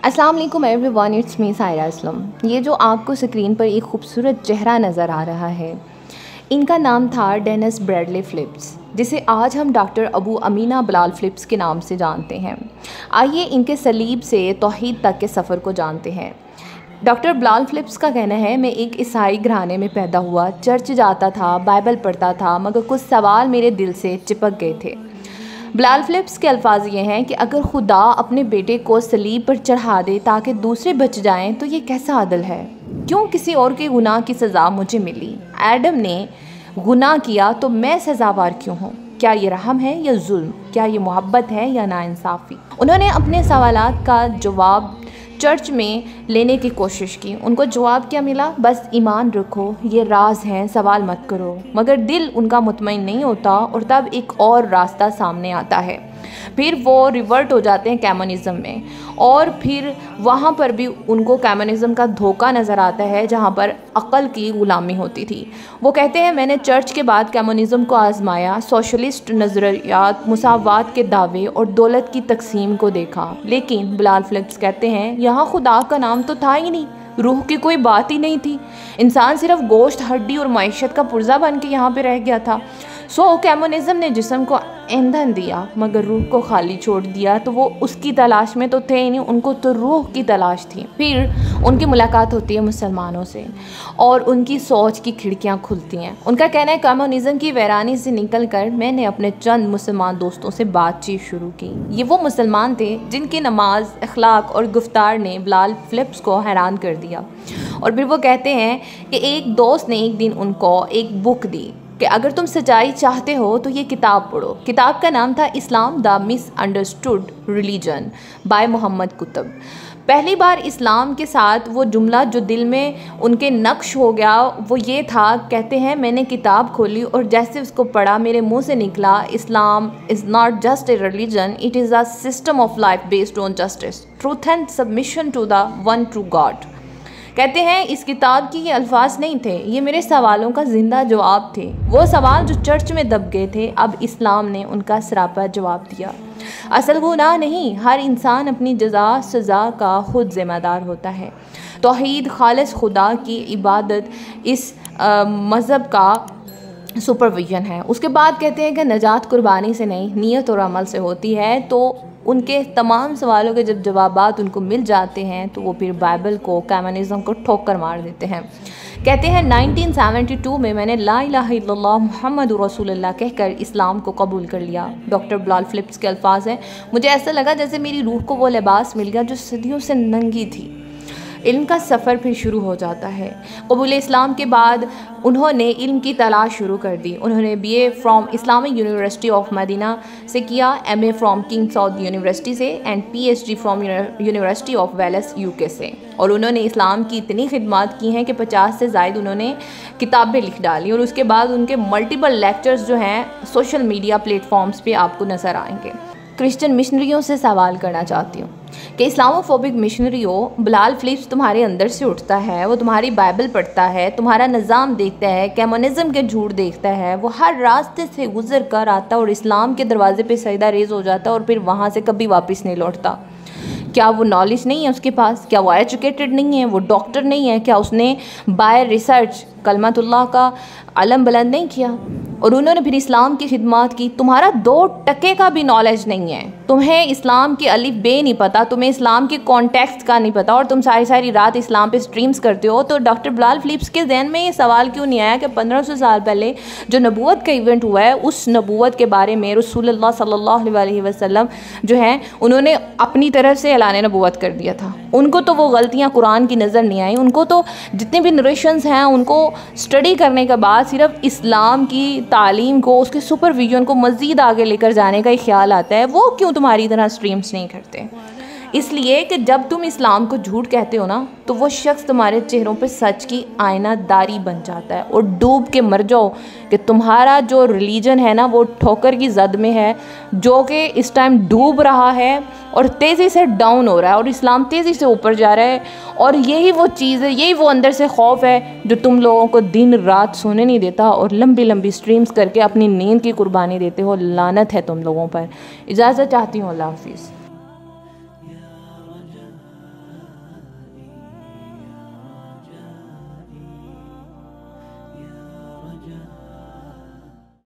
अस्सलाम वालेकुम everyone, it's me Saira Aslam. ये जो आपको स्क्रीन पर एक खूबसूरत चेहरा नज़र आ रहा है, इनका नाम था डेनिस ब्रैडली फ़िलिप्स, जिसे आज हम डॉक्टर अबू अमीना बिलाल फ़िलिप्स के नाम से जानते हैं। आइए इनके सलीब से तौहीद तक के सफ़र को जानते हैं। डॉक्टर बिलाल फ़िलिप्स का कहना है, मैं एक ईसाई घराने में पैदा हुआ, चर्च जाता था, बाइबल पढ़ता था, मगर कुछ सवाल मेरे दिल से चिपक गए थे। बिलाल फ़िलिप्स के अल्फाज ये हैं कि अगर खुदा अपने बेटे को सलीब पर चढ़ा दे ताकि दूसरे बच जाएं, तो ये कैसा अदल है? क्यों किसी और के गुनाह की सज़ा मुझे मिली? एडम ने गुनाह किया तो मैं सज़ावार क्यों हूँ? क्या ये रहम है या जुल्म? क्या ये मोहब्बत है या नाइंसाफ़ी? उन्होंने अपने सवालात का जवाब चर्च में लेने की कोशिश की। उनको जवाब क्या मिला? बस ईमान रखो, ये राज हैं, सवाल मत करो। मगर दिल उनका मुतमईन नहीं होता और तब एक और रास्ता सामने आता है। फिर वो रिवर्ट हो जाते हैं कम्युनिज़म में, और फिर वहाँ पर भी उनको कम्युनिज़म का धोखा नज़र आता है, जहाँ पर अक़ल की ग़ुलामी होती थी। वो कहते हैं, मैंने चर्च के बाद कम्युनिज़म को आज़माया, सोशलिस्ट नज़रियात, मुसावात के दावे और दौलत की तकसीम को देखा, लेकिन बिलाल फ़िलिप्स कहते हैं यहाँ खुदा का नाम तो था ही नहीं, रूह की कोई बात ही नहीं थी। इंसान सिर्फ गोश्त, हड्डी और माइशत का पुर्जा बन के यहाँ पे रह गया था। कम्युनिज़म ने जिस्म को ईंधन दिया मगर रूह को खाली छोड़ दिया, तो वो उसकी तलाश में तो थे ही नहीं, उनको तो रूह की तलाश थी। फिर उनकी मुलाकात होती है मुसलमानों से और उनकी सोच की खिड़कियाँ खुलती हैं। उनका कहना है, कम्युनिज़म की वैरानी से निकल कर मैंने अपने चंद मुसलमान दोस्तों से बातचीत शुरू की। ये वो मुसलमान थे जिनकी नमाज, अखलाक और गुफ्तार ने बिलाल फ़िलिप्स को हैरान कर दिया। और फिर वो कहते हैं कि एक दोस्त ने एक दिन उनको एक बुक दी कि अगर तुम सच्चाई चाहते हो तो ये किताब पढ़ो। किताब का नाम था Islam the misunderstood religion by Muhammad Qutb. पहली बार इस्लाम के साथ वो जुमला जो दिल में उनके नक्श हो गया वो ये था, कहते हैं मैंने किताब खोली और जैसे उसको पढ़ा मेरे मुंह से निकला, Islam is not just a religion, it is a system of life based on justice, truth and submission to the one true God. कहते हैं इस किताब की ये अल्फाज नहीं थे, ये मेरे सवालों का ज़िंदा जवाब थे। वो सवाल जो चर्च में दब गए थे, अब इस्लाम ने उनका सरापा जवाब दिया। असल गुनाह नहीं, हर इंसान अपनी जज़ा सज़ा का खुद ज़िम्मेदार होता है। तौहीद, खालिस खुदा की इबादत इस मज़हब का सुपरविजन है। उसके बाद कहते हैं कि नजात कुर्बानी से नहीं, नीयत और अमल से होती है। तो उनके तमाम सवालों के जब जवाबात उनको मिल जाते हैं तो वो फिर बाइबल को, कम्युनिज़म को ठोकर मार देते हैं। कहते हैं 1972 में मैंने ला इलाहा इल्लल्लाह मुहम्मद रसूलुल्लाह कहकर इस्लाम को कबूल कर लिया। डॉक्टर बिलाल फ़िलिप्स के अल्फाज हैं, मुझे ऐसा लगा जैसे मेरी रूह को वो लिबास मिल गया जो सदियों से नंगी थी। इल्म का सफ़र फिर शुरू हो जाता है। कबूल इस्लाम के बाद उन्होंने इल्म की तलाश शुरू कर दी। उन्होंने BA from Islamic University of Medina से किया, MA from King Saud University से and PhD from University of Wales UK से। और उन्होंने इस्लाम की इतनी खिदमत की हैं कि 50 से ज़ायद उन्होंने किताबें लिख डाली। और उसके बाद उनके मल्टीपल लेक्चर्स जो हैं सोशल मीडिया प्लेटफॉर्म्स पे आपको नज़र आएंगे। क्रिश्चियन मिशनरियों से सवाल करना चाहती हूँ कि इस्लामोफोबिक मिशनरी हो, बिलाल फ़िलिप्स तुम्हारे अंदर से उठता है, वो तुम्हारी बाइबल पढ़ता है, तुम्हारा निज़ाम देखता है, कम्युनिज़म के झूठ देखता है, वो हर रास्ते से गुजर कर आता और इस्लाम के दरवाजे पे सजदा रेज़ हो जाता और फिर वहाँ से कभी वापस नहीं लौटता। क्या वो नॉलेज नहीं है उसके पास? क्या वो एजुकेटेड नहीं है? वो डॉक्टर नहीं है? क्या उसने बाय रिसर्च कलमतुल्लाह का अलम बुलंद नहीं किया? और उन्होंने फिर इस्लाम की खिदमत की। तुम्हारा 2 टके का भी नॉलेज नहीं है, तुम्हें इस्लाम की अलिफ बे नहीं पता, तुम्हें इस्लाम के कॉन्टेक्स्ट का नहीं पता, और तुम सारी सारी रात इस्लाम पे स्ट्रीम्स करते हो। तो डॉक्टर बिलाल फ़िलिप्स के जहन में ये सवाल क्यों नहीं आया कि 1500 साल पहले जो नबूवत का इवेंट हुआ है, उस नबूवत के बारे में रसूलुल्लाह सल्लल्लाहु अलैहि वसल्लम जो हैं उन्होंने अपनी तरफ से ऐलान नबूवत कर दिया था। उनको तो वो गलतियाँ कुरान की नज़र नहीं आई। उनको तो जितने भी नरेशंस हैं उनको स्टडी करने के बाद सिर्फ इस्लाम की तालीम को, उसके सुपरविजन को मज़ीद आगे लेकर जाने का ही ख्याल आता है। वो क्यों तुम्हारी तरह स्ट्रीम्स नहीं करते? इसलिए कि जब तुम इस्लाम को झूठ कहते हो ना, तो वो शख्स तुम्हारे चेहरों पे सच की आईनादारी बन जाता है और डूब के मर जाओ कि तुम्हारा जो रिलीजन है ना वो ठोकर की जद में है, जो कि इस टाइम डूब रहा है और तेज़ी से डाउन हो रहा है और इस्लाम तेज़ी से ऊपर जा रहा है। और यही वो चीज़ है, यही वो अंदर से खौफ है जो तुम लोगों को दिन रात सोने नहीं देता और लंबी लंबी स्ट्रीम्स करके अपनी नींद की कुर्बानी देते हो। लानत है तुम लोगों पर। इजाज़त चाहती हूँ। अल्लाह हाफिज़। जा।